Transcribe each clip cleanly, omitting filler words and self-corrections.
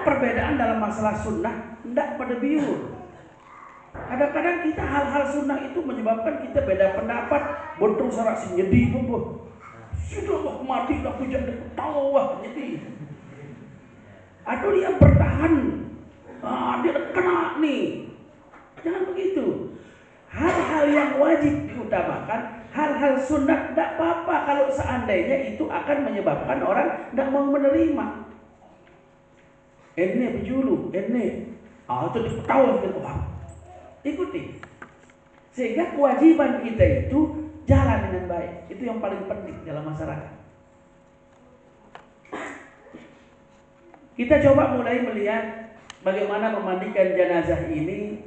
Ada perbedaan dalam masalah sunnah, tidak pada biur. Kadang-kadang kita hal-hal sunnah itu menyebabkan kita beda pendapat, betul sarak senyedi bobo. Sudah mati dah pujan ketawa nyedi. Atau dia bertahan, dia kena nih. Jangan begitu. Hal-hal yang wajib diutamakan, hal-hal sunnah tidak apa-apa kalau seandainya itu akan menyebabkan orang tidak mau menerima. Ini berjulu, ini, itu diketahui gitu. Ikuti. Sehingga kewajiban kita itu jalan dengan baik. Itu yang paling penting dalam masyarakat. Kita coba mulai melihat bagaimana memandikan jenazah ini.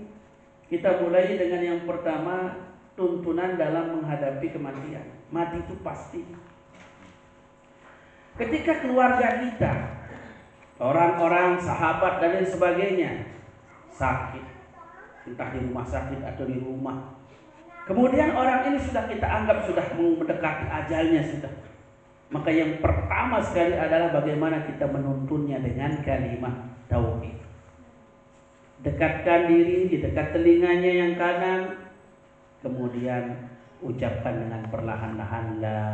Kita mulai dengan yang pertama, tuntunan dalam menghadapi kematian. Mati itu pasti. Ketika keluarga kita, orang-orang, sahabat dan lain sebagainya sakit, entah di rumah sakit atau di rumah. Kemudian orang ini sudah kita anggap sudah mendekati ajalnya sudah. Maka yang pertama sekali adalah bagaimana kita menuntunnya dengan kalimat tauhid. Dekatkan diri di dekat telinganya yang kanan, kemudian ucapkan dengan perlahan-lahan la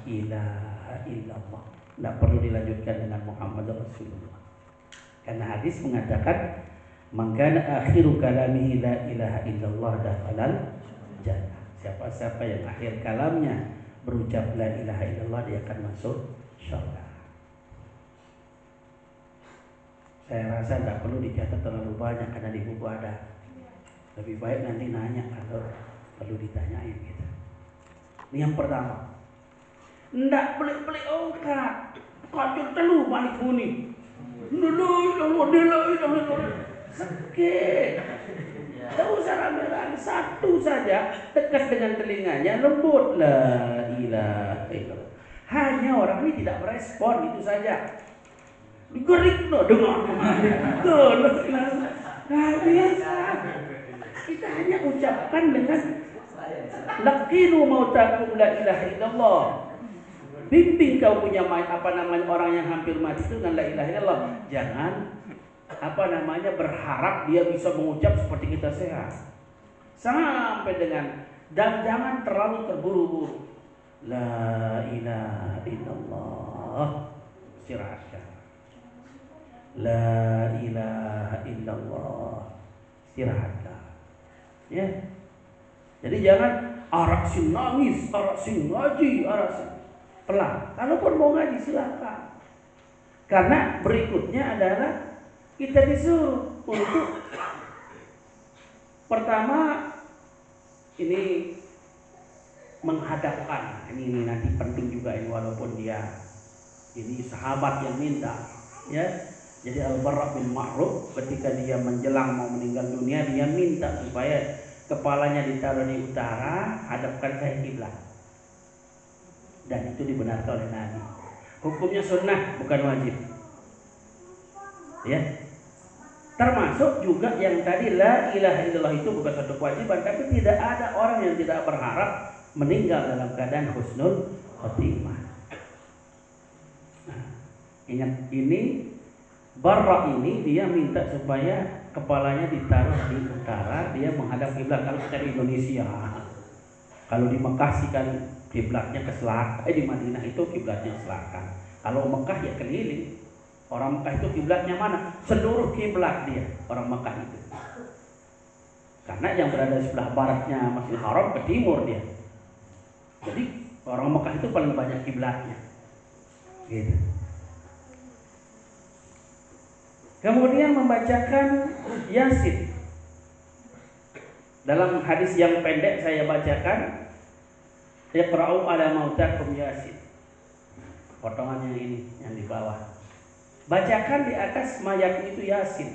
ilaha illallah. Tidak perlu dilanjutkan dengan Muhammad Rasulullah. Karena hadis mengatakan man kana akhiru kalamihi la ilaha illallah dakhalal jannah. Siapa-siapa yang akhir kalamnya berucap la ilaha illallah, dia akan masuk surga. Saya rasa tidak perlu dicatat terlalu banyak karena di buku ada. Lebih baik nanti nanya kalau perlu ditanyain gitu. Ini yang pertama. Tidak pelik-pelik ongkat. Kacau telu balik bunyi. Sakit. Tak usah rame-rame, satu saja dekat dengan telinganya, lembut la ilaha illallah. Hanya orang ini tidak merespon, itu saja. Digerik no dengar. Nah, biasa. Kita hanya ucapkan dengan laqinu mautakum la ilaha illallah. Bimbing kau punya orang yang hampir mati itu dengan la ilaha illallah. Jangan berharap dia bisa mengucap seperti kita sehat. Sampai dengan, dan jangan terlalu terburu-buru. La ilaha illallah. Istirahatkan. La ilaha illallah. Istirahatkan. Ya. Jadi jangan arak sing nangis, arak sing ngaji, arak sing pelan. Kalaupun mau ngaji silakan. Karena berikutnya adalah kita disuruh untuk pertama ini menghadapkan. Ini nanti penting juga ini, walaupun dia ini sahabat yang minta, ya. Jadi Al-Barra bin Ma'ruf ketika dia menjelang mau meninggal dunia, dia minta supaya kepalanya ditaruh di utara, hadapkan ke kiblat. Dan itu dibenarkan oleh Nabi. Hukumnya sunnah, bukan wajib. Ya. Termasuk juga yang tadi la ilaha illallah itu bukan satu kewajiban, tapi tidak ada orang yang tidak berharap meninggal dalam keadaan husnul khotimah. Nah, ingat ini Barra ini dia minta supaya kepalanya ditaruh di utara, dia menghadap kiblat. Kalau kita di Indonesia, kalau di Mekah sih kan kiblatnya ke selatan, di Madinah itu kiblatnya selatan. Kalau Mekah ya keliling. Orang Mekah itu kiblatnya mana? Seluruh kiblat dia, orang Mekah itu. Karena yang berada di sebelah baratnya Masjidil Haram ke timur dia. Jadi orang Mekah itu paling banyak kiblatnya. Gitu. Kemudian membacakan Yasin. Dalam hadis yang pendek saya bacakan, Iqra'u ala mautakum Yasin. Potongan yang ini, yang di bawah. Bacakan di atas mayat itu Yasin.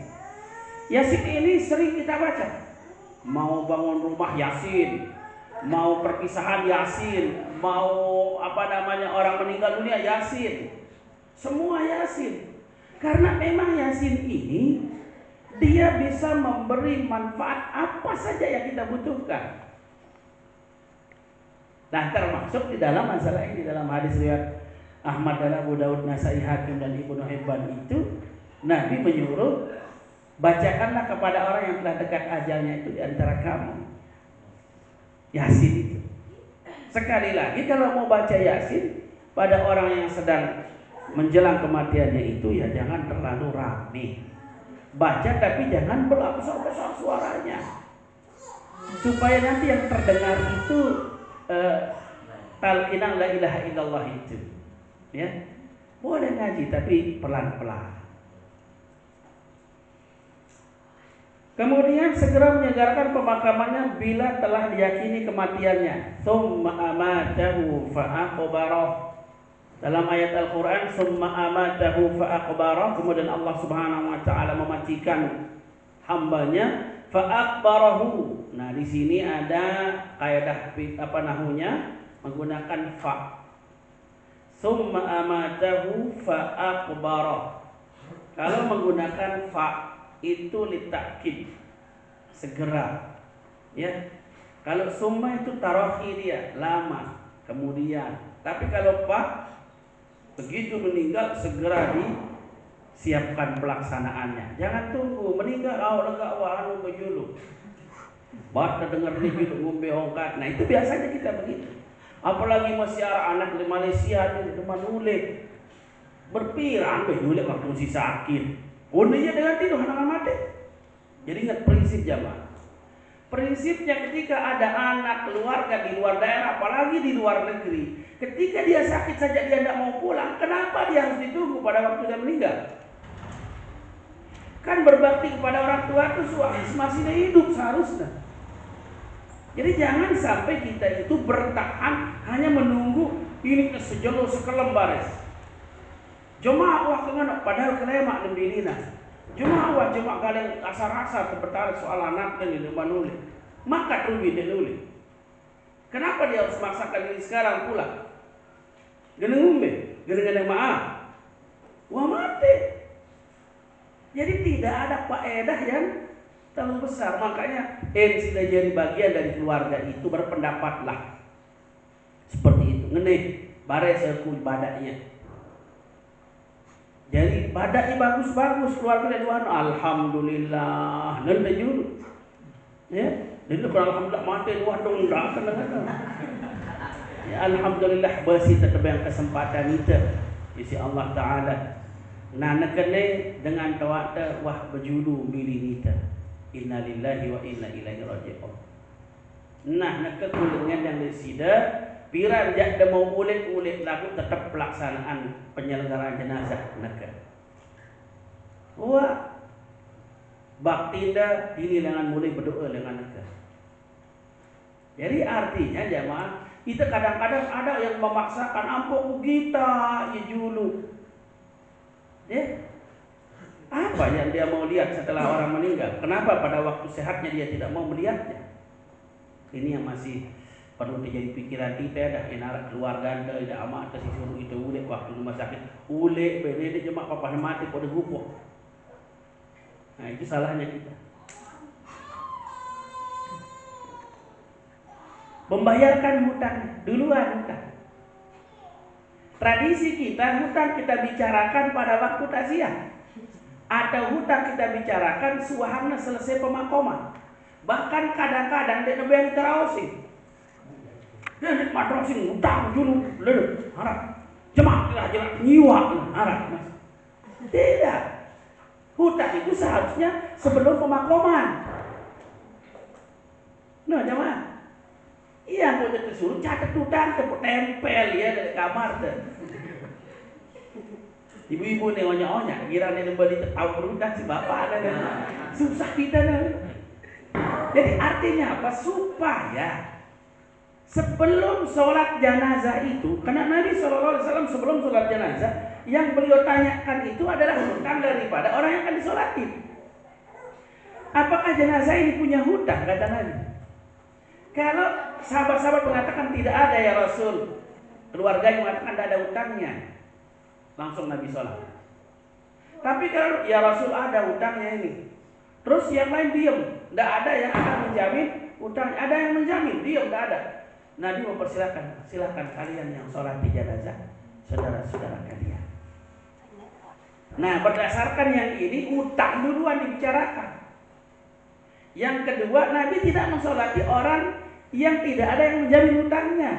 Yasin ini sering kita baca. Mau bangun rumah Yasin, mau perpisahan Yasin, mau orang meninggal dunia Yasin. Semua Yasin. Karena memang Yasin ini dia bisa memberi manfaat apa saja yang kita butuhkan. Nah, termasuk di dalam masalah ini, dalam hadis riwayat Ahmad dan Abu Daud, Nasai, Hakim dan Ibnu Hibban itu Nabi menyuruh, bacakanlah kepada orang yang telah dekat ajalnya itu di antara kamu Yasin itu. Sekali lagi, kalau mau baca Yasin pada orang yang sedang menjelang kematiannya itu, ya jangan terlalu rame. Baca tapi jangan besar-besar suaranya, supaya nanti yang terdengar itu talqinan la ilaha illallah itu. Ya, boleh ngaji tapi pelan-pelan. Kemudian segera menyegarkan pemakamannya bila telah diyakini kematiannya. Tsumma amatahu fa'aqbarah. Dalam ayat Al-Qur'an, tsumma amatahu fa'aqbarah, kemudian Allah Subhanahu wa taala mematikan hambanya, fa'aqbarahu. Nah, di sini ada kaidah nahunya menggunakan fa. Tsumma amatahu fa'aqbarah. Kalau menggunakan fa itu litakid, segera, ya. Kalau summa itu tarakhi, dia lama kemudian. Tapi kalau pak, begitu meninggal segera disiapkan pelaksanaannya. Jangan tunggu meninggal lega anu bejulu. Baca dengar ni gitu ngombe hongkat. Nah, itu biasanya kita begitu. Apalagi masih anak di Malaysia di Manule. Berpirang bejulu waktu masih sakit. Undinya dengan tidur anak mati. Jadi ingat prinsip jamaah. Prinsipnya ketika ada anak keluarga di luar daerah, apalagi di luar negeri, ketika dia sakit saja dia tidak mau pulang, kenapa dia harus ditunggu pada waktu dia meninggal? Kan berbakti kepada orang tua itu masih hidup seharusnya. Jadi jangan sampai kita itu bertahan hanya menunggu ini sejelo sekelembares. Jemaah wah kengana padahal kelema nembirina. Jemaah kalian asar-asar bertarik soal anak dan di Manuli. Maka rugi denuli. Kenapa dia harus memaksakan diri sekarang pulang? Genengumbe, geneng maaf. Wah mati. Jadi tidak ada faedah yang terlalu besar. Makanya sudah jadi bagian dari keluarga itu, berpendapatlah seperti itu. Ngenih bare seku ibadahnya. Jadi badai bagus-bagus keluarga Ridwan, alhamdulillah. Nanti julu, ya. Dan kalau alhamdulillah mati luar dong kan. Ya alhamdulillah besi tertebang kesempatan itu. Isi Allah Taala. Nah nekene dengan tawata wah berjulu milih kita. Innalillahi wa inna ilaihi raji'un. Nah nekekulengan yang disida. Piran jak dia mau ulit-ulit lagu tetap pelaksanaan penyelenggaraan jenazah nakal. Wah, bakti dah ini dengan mulai berdoa dengan nakal. Jadi artinya jemaah, kita kadang-kadang ada yang memaksakan ampun kita ya julu. Ya. Apa yang dia mau lihat setelah orang meninggal? Kenapa pada waktu sehatnya dia tidak mau melihatnya? Ini yang masih perlu jadi pikiran kita dah. Enak keluarga anda tidak amat kasih suruh itu ulik waktu rumah sakit ulik beli dia cuma papa mati pada gupuk. Nah itu salahnya kita. Membayarkan hutang duluan hutang. Tradisi kita hutang kita bicarakan pada waktu takziah. Atau hutang kita bicarakan suahana selesai pemakaman. Bahkan kadang-kadang dia lebih terawasi. Dan madrasin utang dulu, lalu harap jemaah nyiwa harap mas. Tidak, hutang itu seharusnya sebelum pemakaman. Nah jemaah, iya mau disuruh catat hutang, tempel ya dari kamar tuh. Ibu-ibu nih onya-onya, kira nih beli tahu berhutang si bapak ada susah kita nih. Jadi artinya apa? Supaya sebelum sholat jenazah itu, karena Nabi SAW sebelum sholat jenazah, yang beliau tanyakan itu adalah hutang daripada orang yang akan disolatin. Apakah jenazah ini punya hutang? Kata Nabi. Kalau sahabat-sahabat mengatakan tidak ada ya Rasul, keluarga yang mengatakan tidak ada hutangnya, langsung Nabi sholat. Tapi kalau ya Rasul ada hutangnya ini, terus yang lain diam, tidak ada yang akan menjamin hutang, ada yang menjamin, diam, tidak ada. Nabi mempersilahkan, silakan kalian yang sholat di jenazah saudara-saudara kalian. Nah, berdasarkan yang ini utang duluan dibicarakan. Yang kedua, Nabi tidak mensolati orang yang tidak ada yang menjamin utangnya.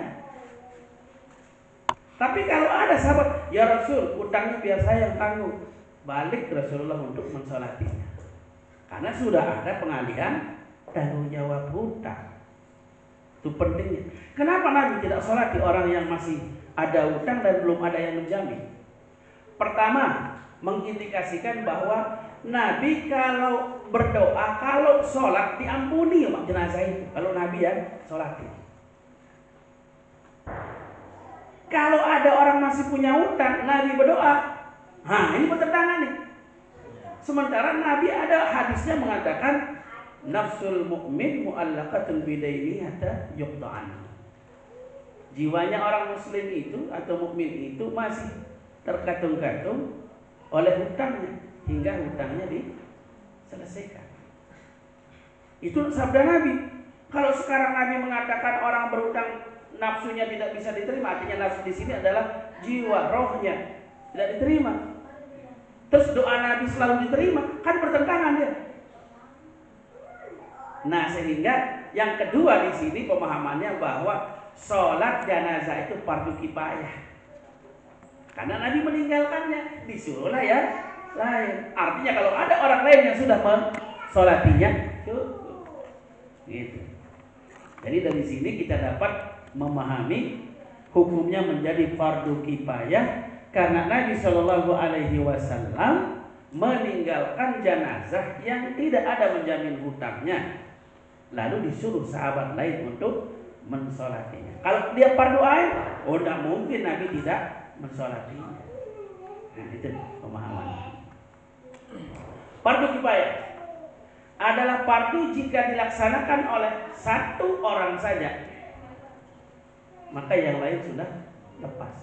Tapi kalau ada sahabat, ya Rasul, utangnya biar saya yang tanggung, balik Rasulullah untuk mensolatinya. Karena sudah ada pengalihan tanggung jawab hutang. Itu pentingnya. Kenapa Nabi tidak solati orang yang masih ada utang dan belum ada yang menjamin? Pertama, mengindikasikan bahwa Nabi kalau berdoa, kalau sholat diampuni jenazah itu. Kalau Nabi ya sholat itu. Kalau ada orang masih punya utang, Nabi berdoa, ini bertentangan nih. Sementara Nabi ada hadisnya mengatakan nafsul mu'min mu'allaqatun bidaini hatta yuqta'an. Jiwanya orang muslim itu atau mukmin itu masih terkatung-katung oleh hutangnya hingga hutangnya diselesaikan. Itu sabda Nabi. Kalau sekarang Nabi mengatakan orang berhutang nafsunya tidak bisa diterima, artinya nafsu di sini adalah jiwa, rohnya tidak diterima. Terus doa Nabi selalu diterima, kan bertentangan dia. Nah, sehingga yang kedua di sini pemahamannya bahwa sholat jenazah itu fardu kifayah. Karena Nabi meninggalkannya, disuruhlah ya lain. Artinya kalau ada orang lain yang sudah mensolatinya, cukup. Gitu. Jadi dari sini kita dapat memahami hukumnya menjadi fardu kifayah karena Nabi Shallallahu Alaihi Wasallam meninggalkan jenazah yang tidak ada menjamin hutangnya, lalu disuruh sahabat lain untuk mensolatinya. Kalau dia fardu ain, tidak mungkin Nabi tidak mensolatinya. Nah, itu pemahamannya. Fardu kifayah adalah fardu jika dilaksanakan oleh satu orang saja, maka yang lain sudah lepas.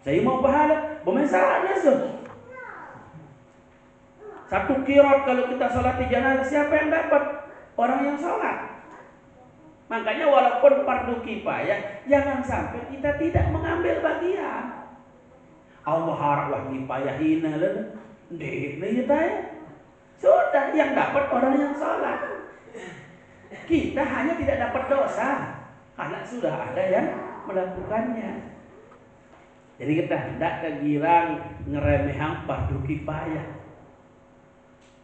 Saya mau pahala, bumesalahnya satu kirot kalau kita sholat di jenazah, siapa yang dapat? Orang yang sholat. Makanya walaupun fardu kifayah, jangan sampai kita tidak mengambil bagian. Allah harap kifayahin lah, sudah yang dapat orang yang sholat. Kita hanya tidak dapat dosa karena sudah ada yang melakukannya. Jadi kita tidak kegirang ngeremehan fardu kifayah.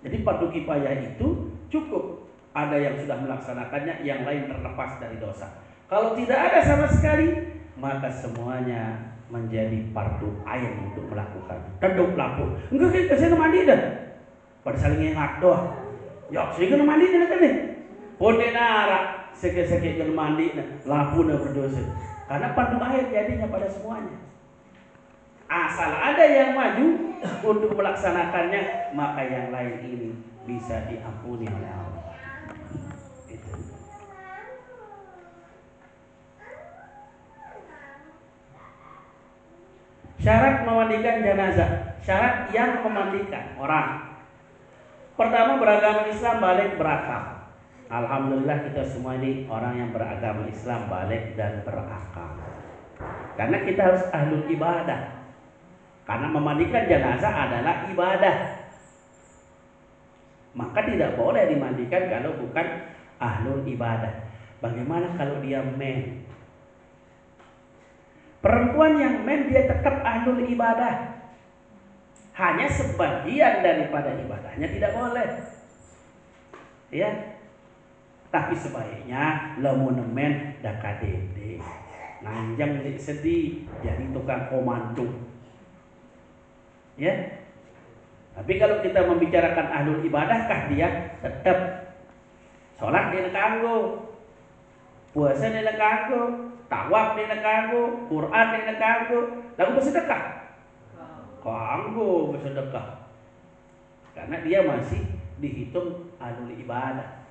Jadi fardu kifayah itu cukup ada yang sudah melaksanakannya, yang lain terlepas dari dosa. Kalau tidak ada sama sekali, maka semuanya menjadi fardu ain untuk melakukan. Tenduk lampu, enggak saya mandi dah. Pada saling ingat doa. Ya saya kena mandi dah kan ni. Pode nara sekek-sekek kena mandi dah. Lampu dah berdosa. Karena fardu ain jadinya pada semuanya. Asal ada yang maju untuk melaksanakannya, maka yang lain ini bisa diampuni oleh Allah. Itu. Syarat memandikan jenazah, syarat yang memandikan orang. Pertama, beragama Islam, balik berakal. Alhamdulillah kita semua ini orang yang beragama Islam, balik dan berakal. Karena kita harus ahlul ibadah. Karena memandikan jenazah adalah ibadah. Maka tidak boleh dimandikan kalau bukan ahlul ibadah. Bagaimana kalau dia men? Perempuan yang men dia tetap ahlul ibadah. Hanya sebagian daripada ibadahnya tidak boleh. Ya. Tapi sebaiknya lamun men dak kadede. Nanjang sedih jadi tukang komando. Ya, tapi kalau kita membicarakan ahlul ibadahkah dia tetap sholat dia kanggo, puasa dia kanggo, tawaf dia kanggo, Quran dia kanggo, lalu bersedekah, kanggo bersedekah, karena dia masih dihitung ahlul ibadah.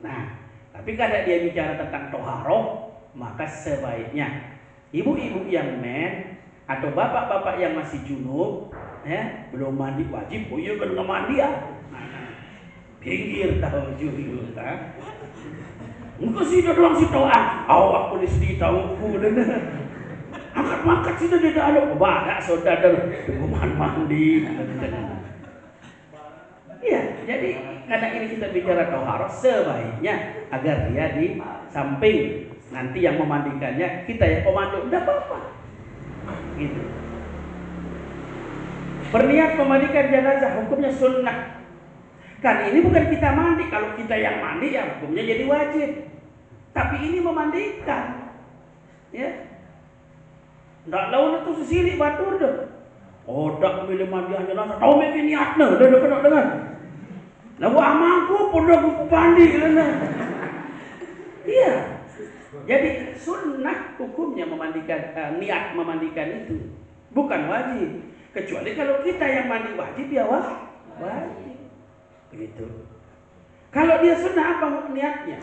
Nah, tapi kalau dia bicara tentang toharoh, maka sebaiknya ibu-ibu yang men atau bapak-bapak yang masih junub, ya, belum mandi wajib, oh iya kan nggak mandi ya, pinggir tahu junub, enggak sih doang sih doang, awak boleh sedih tahu pun, Angkat sudah tidak ada. Banyak saudara hukuman mandi. Iya, jadi karena ini kita bicara toharoh, sebaiknya agar dia di samping, nanti yang memandikannya kita yang komando, tidak apa-apa. Gitu. Berniat memandikan jenazah hukumnya sunnah. Kan ini bukan kita mandi, kalau kita yang mandi ya hukumnya jadi wajib. Tapi ini memandikan, ya. Nggak lawan itu sesilik batur deh. Odak milih mandian jenazah, tahu mikir niatnya, udah kena dengan. Lalu amangku pun udah mandi lah. Iya. Jadi sunnah hukumnya memandikan, niat memandikan itu bukan wajib. Kecuali kalau kita yang mandi wajib ya wajib. Begitu. Kalau dia sunnah apa niatnya?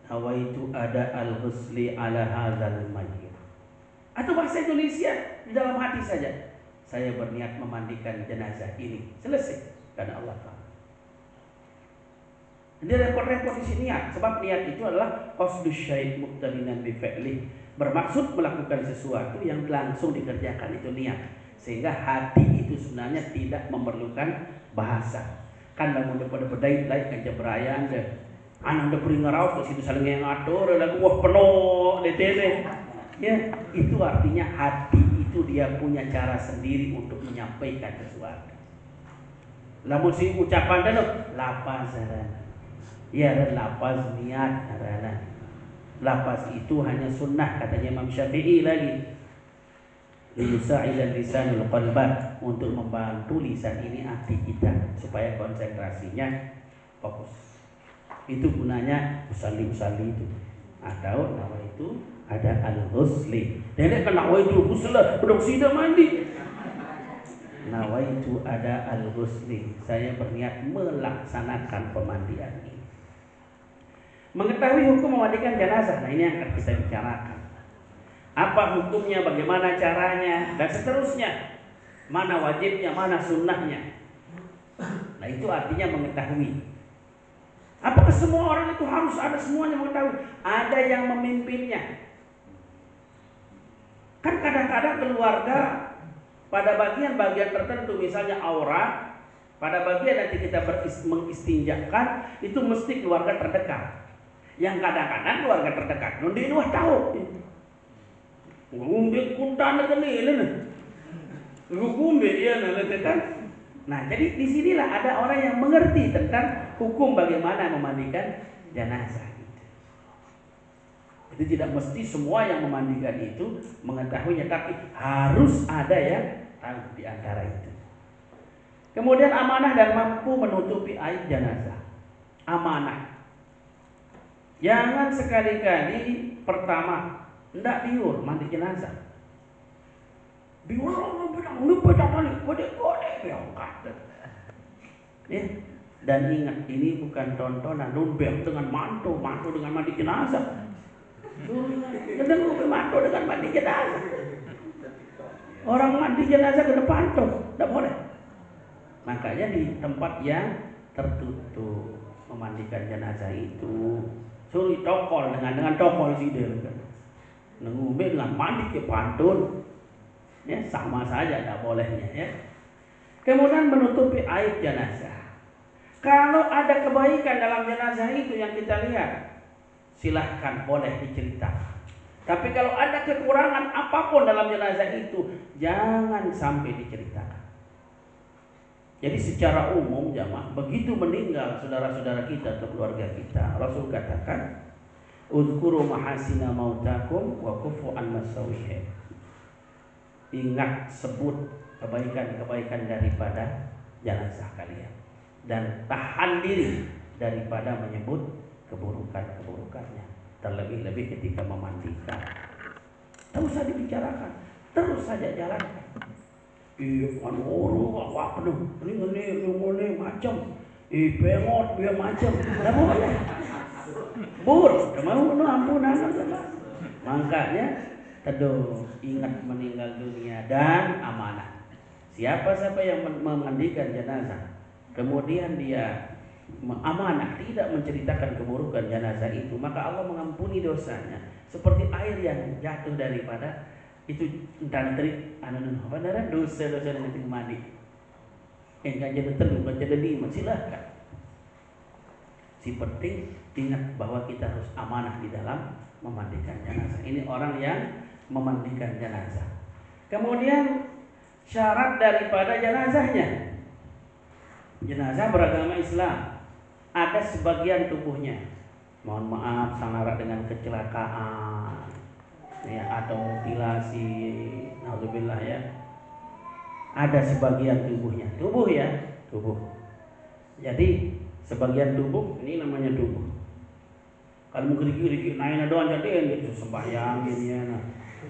Nawaitu ada al-ghusli ala hadzal mayyit. Atau bahasa Indonesia di dalam hati saja. Saya berniat memandikan jenazah ini. Selesai karena Allah Ta'ala. Dia repot-repot di sini niat, sebab niat itu adalah qasdus syai' muqtarinan bi fi'lih, bermaksud melakukan sesuatu yang langsung dikerjakan, itu niat. Sehingga hati itu sebenarnya tidak memerlukan bahasa. Kan lamun pada bedai lain kan jebrayaan deh. Anak udah pering ngaraos ke situ saling ngatur lagu wah penuh DTD. Ya, itu artinya hati itu dia punya cara sendiri untuk menyampaikan sesuatu. Lamun si ucapan teh lapazan. Ya, dan lafaz niat karena lafaz itu hanya sunnah katanya Imam Syafi'i lagi. Liyusa'idal lisanul qalban, untuk membantu lisan ini hati kita supaya konsentrasinya fokus. Itu gunanya usalli itu. Atau nama itu ada al-ghusli. Nenek kan nawa itu ghusla, bedok sida mandi. Nawa itu ada al-ghusli. Saya berniat melaksanakan pemandian ini. Mengetahui hukum memandikan jenazah, nah ini yang akan kita bicarakan. Apa hukumnya, bagaimana caranya, dan seterusnya. Mana wajibnya, mana sunnahnya. Nah itu artinya mengetahui. Apakah semua orang itu harus ada semuanya mengetahui? Ada yang memimpinnya. Kan kadang-kadang keluarga pada bagian-bagian tertentu, misalnya aurat, pada bagian nanti kita mengistinjakan, itu mesti keluarga terdekat. Yang kadang-kadang keluarga terdekat nundi wah tahu. Ngumbe kuntan kenil nih. Ngumbe dia kan. Nah, jadi disinilah ada orang yang mengerti tentang hukum bagaimana memandikan jenazah. Itu tidak mesti semua yang memandikan itu mengetahuinya, tapi harus ada yang tahu di antara itu. Kemudian amanah dan mampu menutupi aib jenazah. Amanah. Jangan sekali-kali pertama ndak diur mandi jenazah. Diur lupa tali kode diangkat. Ya. Dan ingat ini bukan tontonan numbek dengan mantu dengan mandi jenazah. Kadang mantu dengan mandi jenazah. Orang mandi jenazah ke depan tuh, enggak boleh. Makanya di tempat yang tertutup memandikan jenazah itu suruh tokol dengan tokol sih dia kan. Ngumbe dengan mandi ke pantun. Ya, sama saja tidak bolehnya ya. Kemudian menutupi aib jenazah. Kalau ada kebaikan dalam jenazah itu yang kita lihat, silahkan boleh diceritakan. Tapi kalau ada kekurangan apapun dalam jenazah itu, jangan sampai diceritakan. Jadi secara umum jamaah, begitu meninggal saudara-saudara kita atau keluarga kita, Rasul katakan, "Uzkuru mahasina mautakum wa kufu an masawihim." Ingat, sebut kebaikan-kebaikan daripada jenazah kalian dan tahan diri daripada menyebut keburukan-keburukannya, terlebih-lebih ketika memandikan. Tak usah dibicarakan, terus saja jalankan. Iya, kan orang apa penuh, ini macam, pengot dia macam, tak boleh. Bur, mau ampunan. Makanya, teduh, ingat meninggal dunia dan amanah. Siapa-siapa yang memandikan jenazah, kemudian dia amanah, tidak menceritakan keburukan jenazah itu, maka Allah mengampuni dosanya seperti air yang jatuh daripada itu dan trik apa darah dosa-dosa dengan tinggi mandi. Enggak jadi terlalu baca lima silahkan. Si penting ingat bahwa kita harus amanah di dalam memandikan jenazah. Ini orang yang memandikan jenazah. Kemudian syarat daripada jenazahnya. Jenazah beragama Islam. Ada sebagian tubuhnya, mohon maaf, sangat dengan kecelakaan, ya, atau mutilasi, naudzubillah ya. Ada sebagian tubuhnya, tubuh ya, tubuh. Jadi sebagian tubuh ini namanya tubuh. Kalau mau gerigi-gerigi naiknya doang jadi itu sembahyang ini ya, nah.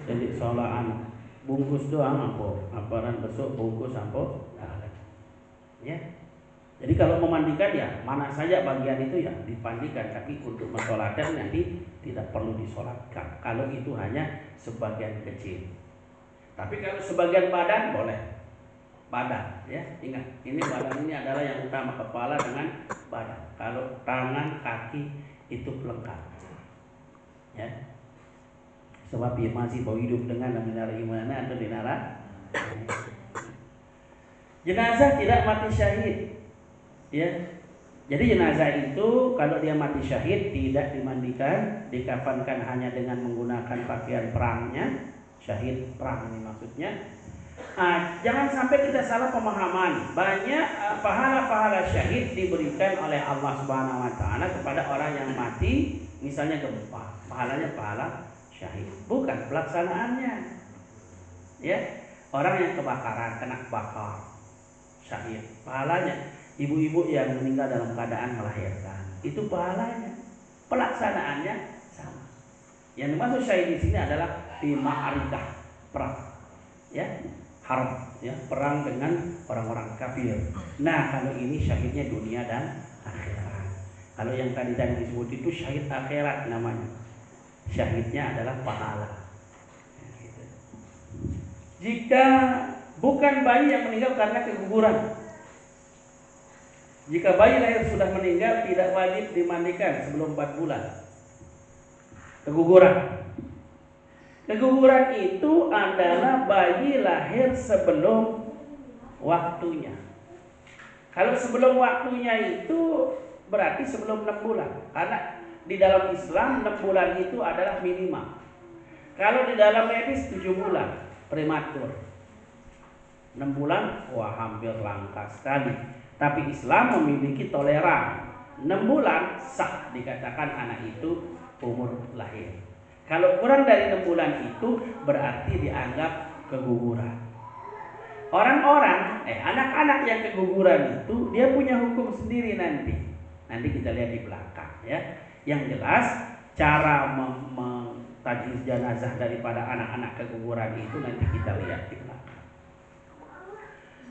Jadi solahan bungkus doang apa dan besok bungkus sampo, ya. Jadi kalau memandikan ya mana saja bagian itu ya dipandikan, tapi untuk mensolatkan nanti tidak perlu disolatkan. Kalau itu hanya sebagian kecil. Tapi kalau sebagian badan boleh. Badan ya, ingat ini badan ini adalah yang utama, kepala dengan badan. Kalau tangan, kaki itu pelengkap. Ya. Sebab dia masih mau hidup dengan menara imana atau dinara. Jenazah tidak mati syahid. Ya, jadi jenazah itu kalau dia mati syahid tidak dimandikan, dikafankan hanya dengan menggunakan pakaian perangnya, syahid perang ini maksudnya. Jangan sampai kita salah pemahaman. Banyak pahala-pahala syahid diberikan oleh Allah Subhanahu Wa Taala kepada orang yang mati, misalnya gempa, pahalanya pahala syahid, bukan pelaksanaannya. Ya, orang yang kebakaran, kena bakar, syahid, pahalanya. Ibu-ibu yang meninggal dalam keadaan melahirkan, itu pahalanya. Pelaksanaannya sama. Yang dimaksud syahid di sini adalah di ma'arikah, perang. Ya, harb, ya, perang dengan orang-orang kafir. Nah, kalau ini syahidnya dunia dan akhirat. Kalau yang tadi disebut itu syahid akhirat namanya. Syahidnya adalah pahala. Gitu. Jika bukan bayi yang meninggal karena keguguran. Jika bayi lahir sudah meninggal tidak wajib dimandikan sebelum 4 bulan. Keguguran. Keguguran itu adalah bayi lahir sebelum waktunya. Kalau sebelum waktunya itu berarti sebelum 6 bulan. Karena di dalam Islam 6 bulan itu adalah minimal. Kalau di dalam medis 7 bulan prematur. 6 bulan wah hampir langka sekali. Tapi Islam memiliki toleran. 6 bulan sah dikatakan anak itu umur lahir. Kalau kurang dari 6 bulan itu berarti dianggap keguguran. Orang-orang, anak-anak yang keguguran itu dia punya hukum sendiri nanti. Nanti kita lihat di belakang ya. Yang jelas cara tajhiz jenazah daripada anak-anak keguguran itu nanti kita lihat di belakang.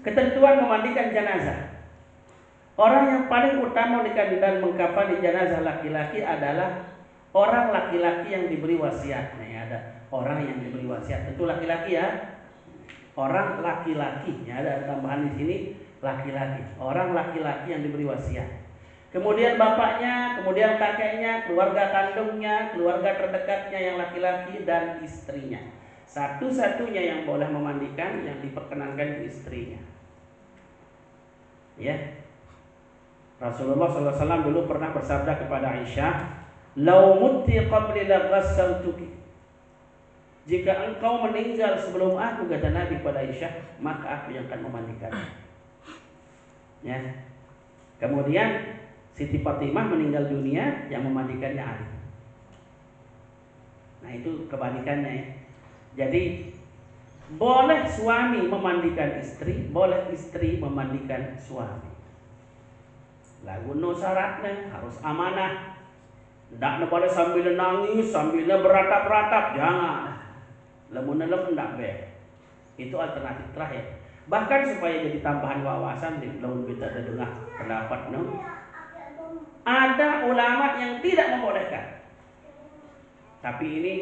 Ketentuan memandikan jenazah. Orang yang paling utama dan mengkafani jenazah laki-laki adalah orang laki-laki yang diberi wasiat. Nah, ada orang yang diberi wasiat, tentu laki-laki ya. Orang laki-laki, ya, ada tambahan di sini laki-laki. Orang laki-laki yang diberi wasiat. Kemudian bapaknya, kemudian kakeknya, keluarga kandungnya, keluarga terdekatnya yang laki-laki dan istrinya. Satu-satunya yang boleh memandikan yang diperkenankan itu istrinya. Ya. Rasulullah SAW dulu pernah bersabda kepada Aisyah, "Lau mutti qabli laghassaltuki." Jika engkau meninggal sebelum aku, kata Nabi kepada Aisyah, maka aku yang akan memandikan. Ya. Kemudian Siti Fatimah meninggal dunia, yang memandikannya Ali. Nah, itu kebalikannya ya. Jadi boleh suami memandikan istri, boleh istri memandikan suami. Lagu no syaratnya harus amanah. Tidak boleh sambil nangis, sambil beratap-ratap, jangan. Lemun-lemun tidak be. Itu alternatif terakhir. Bahkan supaya jadi tambahan wawasan di laun kita ada dengar pendapat no. Ada ulama yang tidak membolehkan. Tapi ini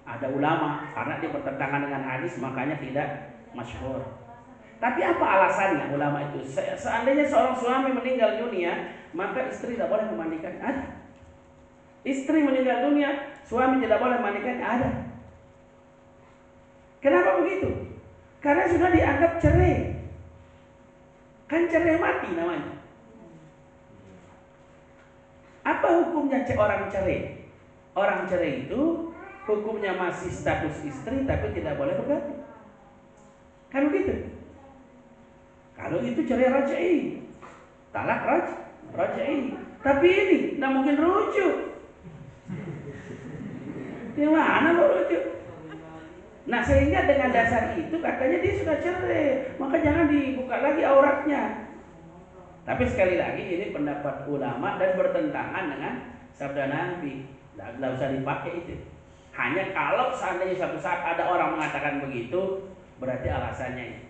ada ulama karena dia bertentangan dengan hadis makanya tidak masyhur. Tapi apa alasannya ulama itu? Seandainya seorang suami meninggal dunia, maka istri tidak boleh memandikan. Ada. Istri meninggal dunia, suami tidak boleh memandikan. Ada. Kenapa begitu? Karena sudah dianggap cerai. Kan cerai mati namanya. Apa hukumnya orang cerai? Orang cerai itu hukumnya masih status istri tapi tidak boleh berganti. Kan begitu? Kalau itu cerai raj'i, talak raj'i. Tapi ini tidak mungkin rujuk. Gimana mau rujuk? Nah sehingga dengan dasar itu katanya dia sudah cerai, maka jangan dibuka lagi auratnya. Tapi sekali lagi ini pendapat ulama dan bertentangan dengan sabda Nabi. Tidak usah dipakai itu. Hanya kalau seandainya suatu saat ada orang mengatakan begitu, berarti alasannya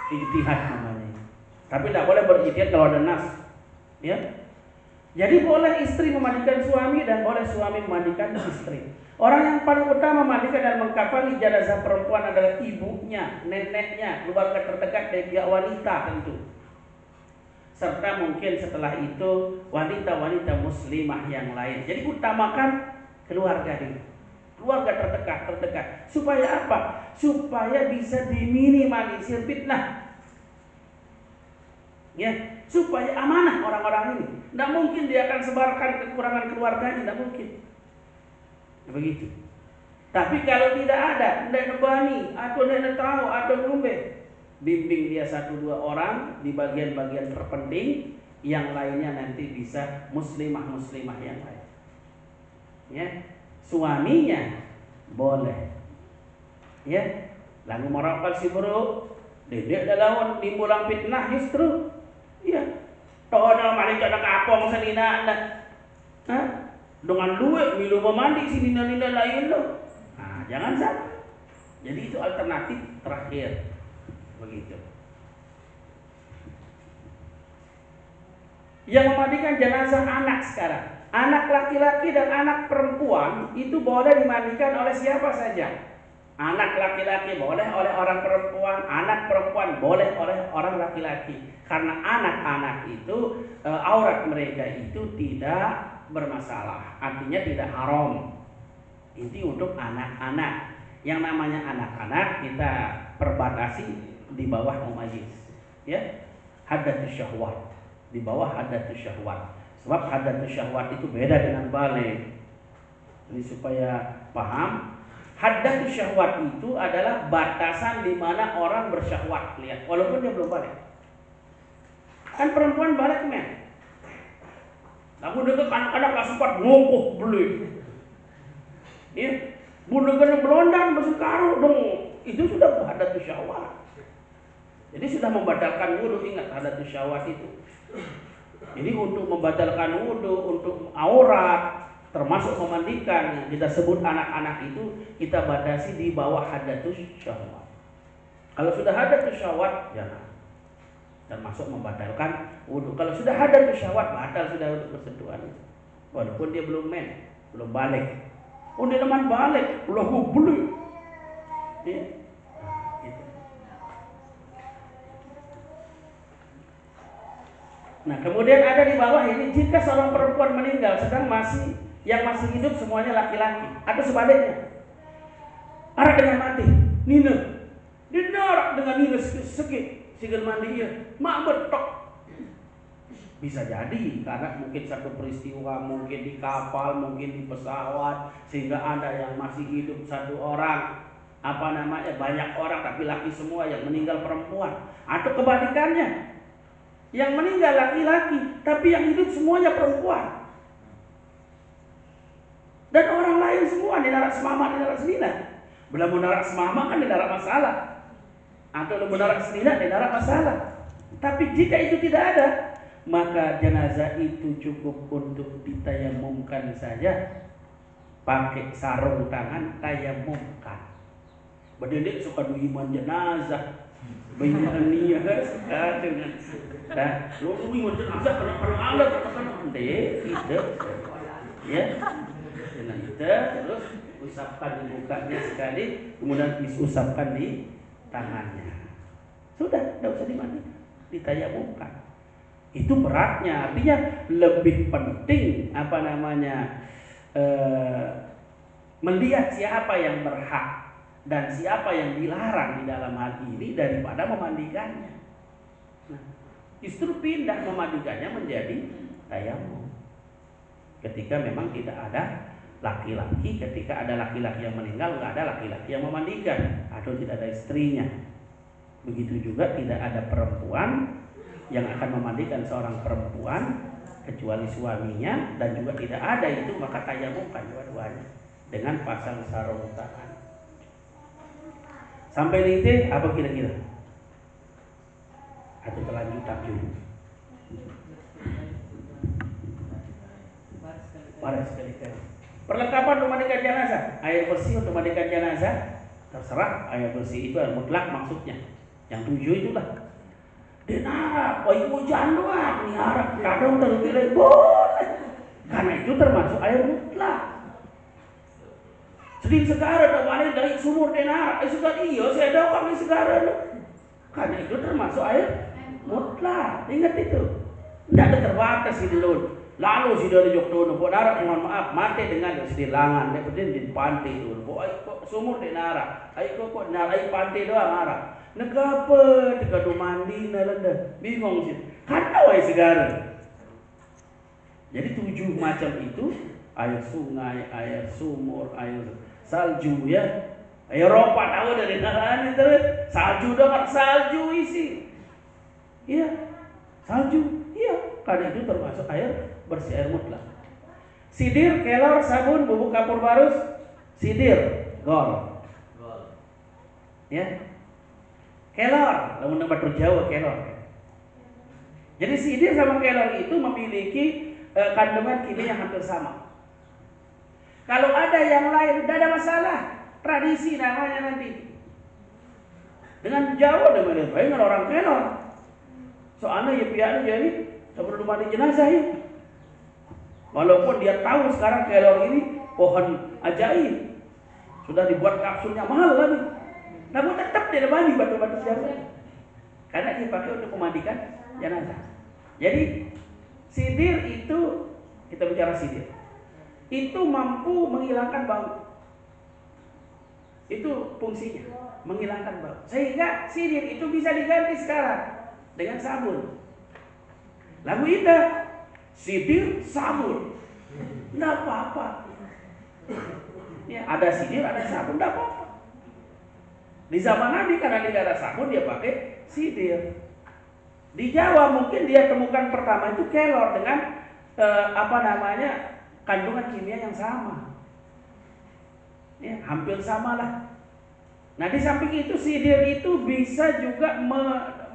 ijtihad namanya. Tapi tidak boleh berijtihad kalau ada nas. Ya. Jadi boleh istri memandikan suami dan boleh suami memandikan istri. Orang yang paling utama memandikan dan mengkafani jenazah perempuan adalah ibunya, neneknya, keluarga terdekat dari pihak wanita tentu. Serta mungkin setelah itu wanita-wanita muslimah yang lain. Jadi utamakan keluarga dulu. Keluarga terdekat. Supaya apa? Supaya bisa diminimalisir fitnah. Ya, supaya amanah orang-orang ini. Tidak mungkin dia akan sebarkan kekurangan keluarganya, tidak mungkin. Begitu. Tapi kalau tidak ada, tidak nebani, atau tidak tahu, atau ngombe, bimbing dia 1-2 orang di bagian-bagian terpenting, yang lainnya nanti bisa muslimah-muslimah yang lain. Ya, suaminya boleh. Ya, lalu merawat si buruk, dedek dalam dimbulang fitnah justru. Ya, toh dalam malaikat ada kapong senina ada. Dengan duit milu memandi si nina-nina lain loh. Nah, jangan sampai. Jadi itu alternatif terakhir. Begitu. Yang memandikan jenazah anak sekarang. Anak laki-laki dan anak perempuan itu boleh dimandikan oleh siapa saja. Anak laki-laki boleh oleh orang perempuan, anak perempuan boleh oleh orang laki-laki. Karena anak-anak itu aurat mereka itu tidak bermasalah, artinya tidak haram. Itu untuk anak-anak. Yang namanya anak-anak kita perbatasi di bawah mumayyiz, ya, haddatsus syahwat, di bawah haddatsus syahwat. Sebab haddatsus syahwat itu beda dengan baligh. Jadi supaya paham, haddatsus syahwat itu adalah batasan di mana orang bersyahwat, lihat, walaupun dia belum baligh. Kan perempuan baligh men. Aku dekat anak-anak kelas 4 ngongkoh beli. Ya, bunuh kena belondang bersekaru dong. Itu sudah haddatsus syahwat. Jadi sudah membatalkan wudu, ingat haddatsus syahwat itu. Jadi untuk membatalkan wudu, untuk aurat, termasuk memandikan, yang kita sebut anak-anak itu kita batasi di bawah haddatsus syahwat. Kalau sudah haddatsus syahwat, jangan. Termasuk membatalkan wudu. Kalau sudah haddatsus syahwat, batal sudah untuk bersentuhan. Walaupun dia belum belum balik. Oh dia teman balik, ulah beli. Ya. Gitu. Nah kemudian ada di bawah ini, jika seorang perempuan meninggal sedang yang masih hidup semuanya laki-laki, atau sebaliknya, arak dengan mati, Nina, dinarak dengan Nina sekit. Sigel mandi ya, mak betok. Bisa jadi karena mungkin satu peristiwa, mungkin di kapal, mungkin di pesawat, sehingga ada yang masih hidup 1 orang, banyak orang tapi laki semua, yang meninggal perempuan. Atau kebalikannya, yang meninggal laki-laki tapi yang hidup semuanya perempuan. Dan orang lain semua dinarak semama, dinarak senina. Bila menarak semama kan dinarak masalah. Atau menarak senina dinarak masalah. Tapi jika itu tidak ada, maka jenazah itu cukup untuk ditayamumkan saja. Pakai sarung tangan tayamumkan. Berdiri suka duiman jenazah. Banyak niat dengan lu duiman jenazah kalau alat katakan tidak. Ya. Dengan itu terus usapkan di mukanya sekali, kemudian diusapkan di tangannya. Sudah, tidak usah dimandikan, ditayamumkan. Itu beratnya, artinya lebih penting melihat siapa yang berhak Dan siapa yang dilarang di dalam hal ini daripada memandikannya. Nah, justru pindah memandikannya menjadi tayamum. Ketika memang tidak ada laki-laki, ketika ada laki-laki yang meninggal, nggak ada laki-laki yang memandikan, atau tidak ada istrinya. Begitu juga tidak ada perempuan yang akan memandikan seorang perempuan kecuali suaminya, dan juga tidak ada itu, maka tayamumkan dua-duanya dengan pasang sarung tangan. Sampai di itu apa kira-kira? Atau kelanjutan dulu? Parah sekali-kali. Perlengkapan untuk mandikan jenazah, air bersih untuk mandikan jenazah, terserah. Air bersih itu mutlak maksudnya. Yang 7 itulah. Denara, ibu janduan, nih harap kadang terpilih boleh. Karena itu termasuk air mutlak. Sedih segara tak balik dari sumur denara. Sudah iya saya doang di segara. Karena itu termasuk air mutlak. Ingat itu. Tidak ada terbatas gitu loh. Lalu sudah di Jogja, buat darat mohon maaf mati dengan sedilangan. Dia berdiri di pantai itu. Kok sumur denara. Ayo kok denara air pantai doang arah. Negapa tiga mandi nalanda. Bingung sih. Karena wae segara. Jadi 7 macam itu, air sungai, air sumur, air salju ya. Eropa tahu dari negara terus salju dong, salju isi. Iya, salju. Iya, karena itu termasuk air bersih, air mutlak. Sidir, kelor, sabun, bubuk kapur barus, sidir, gol. Ya. Kelor, lamun batur Jawa kelor. Jadi sidir sama kelor itu memiliki kandungan kimia yang hampir sama. Kalau ada yang lain, tidak ada masalah. Tradisi namanya nanti. Dengan Jawa namanya, dengan orang kelor. Soalnya ya pihaknya jadi sebelum mandi jenazah ya. Walaupun dia tahu sekarang kelor ini pohon ajaib, sudah dibuat kapsulnya mahal lagi. Namun tetap dia mandi batu-batu jenazah. Karena dipakai untuk memandikan jenazah. Jadi sidir itu, kita bicara sidir, itu mampu menghilangkan bau. Itu fungsinya, menghilangkan bau. Sehingga sidir itu bisa diganti sekarang dengan sabun. Lagu itu sidir sabun, tidak apa-apa. Ya, ada sidir, ada sabun, tidak apa-apa. Di zaman Nabi karena tidak ada sabun dia pakai sidir. Di Jawa mungkin dia temukan pertama itu kelor dengan kandungan kimia yang sama. Ya, hampir sama lah. Nah di samping itu sidir itu bisa juga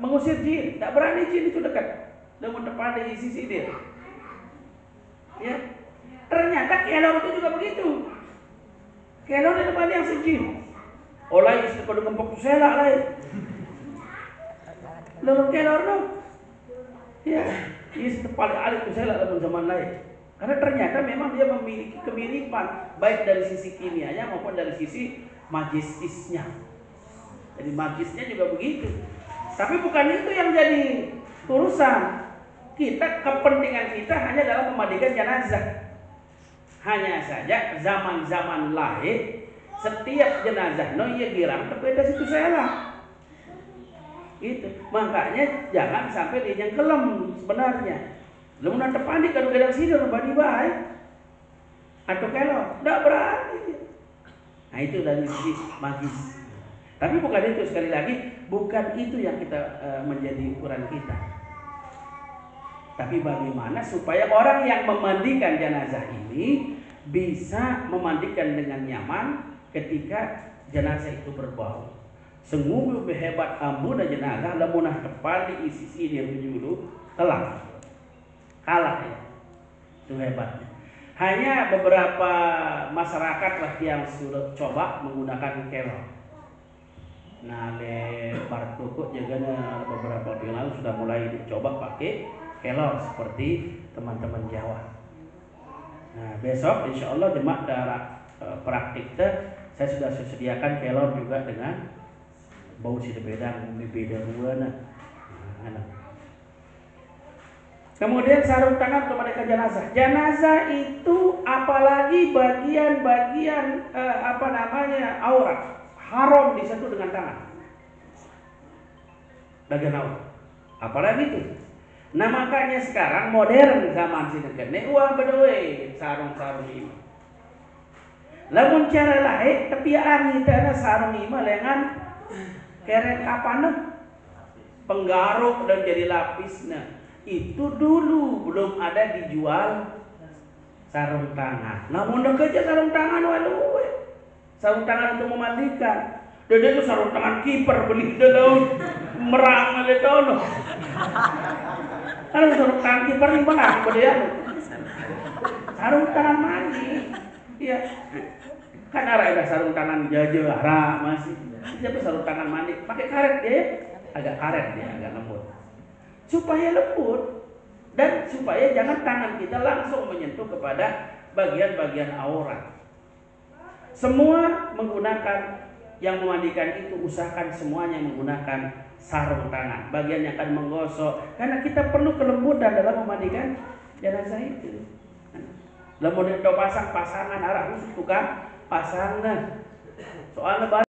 mengusir jin. Tidak berani jin itu dekat. Namun depan isi sidir. Ya, ternyata kelor itu juga begitu. Kelor di depan yang sejin. Oleh istri pada gempok selak lain. Lalu kelor dong. Ya, istri paling alih itu selak dalam zaman lain. Karena ternyata memang dia memiliki kemiripan baik dari sisi kimianya maupun dari sisi magisisnya. Jadi magisnya juga begitu. Tapi bukan itu yang jadi urusan. Kepentingan kita hanya dalam memandikan jenazah. Hanya saja zaman-zaman lain setiap jenazah ia girang berbeda situ salah. Gitu. Makanya jangan sampai dia yang kelem sebenarnya. Lu nak terpanik kalau gedang sini badi baik atau kelor, tidak berani. Nah itu dari sisi magis. Tapi bukan itu, sekali lagi bukan itu yang kita menjadi ukuran kita. Tapi bagaimana supaya orang yang memandikan jenazah ini bisa memandikan dengan nyaman ketika jenazah itu berbau. Sungguh hebat ambuna jenazah lamunah tepat diisi sini dulu telah. Kalah ya. Itu hebatnya. Hanya beberapa masyarakat lah yang sudah coba menggunakan kelor. Nah, di Barat Kuku juga beberapa waktu yang lalu sudah mulai dicoba pakai kelor seperti teman-teman Jawa. Nah, besok insya Allah jemaah darat praktiknya saya sudah sediakan kelor juga dengan bau sidebedang, beda warna. Nah, kemudian sarung tangan untuk mandikan jenazah. Jenazah itu apalagi bagian-bagian aurat haram disentuh dengan tangan. Bagian awal. Apalagi itu. Nah makanya sekarang modern zaman sini kene uang bedoe sarung-sarung ini. Lamun cara lain tapi angin tanah sarung ini lengan keret kapan penggaruk dan jadi lapis. Nah itu dulu belum ada dijual sarung tangan. Namun udah kerja sarung tangan walu, sarung tangan untuk memandikan. Dan itu sarung tangan kiper beli daun merang ada daun. Kalau sarung tangan kiper nih bang, dia sarung tangan mandi, iya. Kan ada sarung tangan jajara masih, tapi sarung tangan mandi pakai karet dia, agak karet dia, agak lembut, supaya lembut dan supaya jangan tangan kita langsung menyentuh kepada bagian-bagian aurat. Semua menggunakan yang memandikan itu usahakan semuanya menggunakan sarung tangan, bagian yang akan menggosok, karena kita perlu kelembutan dalam memandikan jenazah itu. Lamun itu pasang pasangan arah khusus tukang pasangan. Soalnya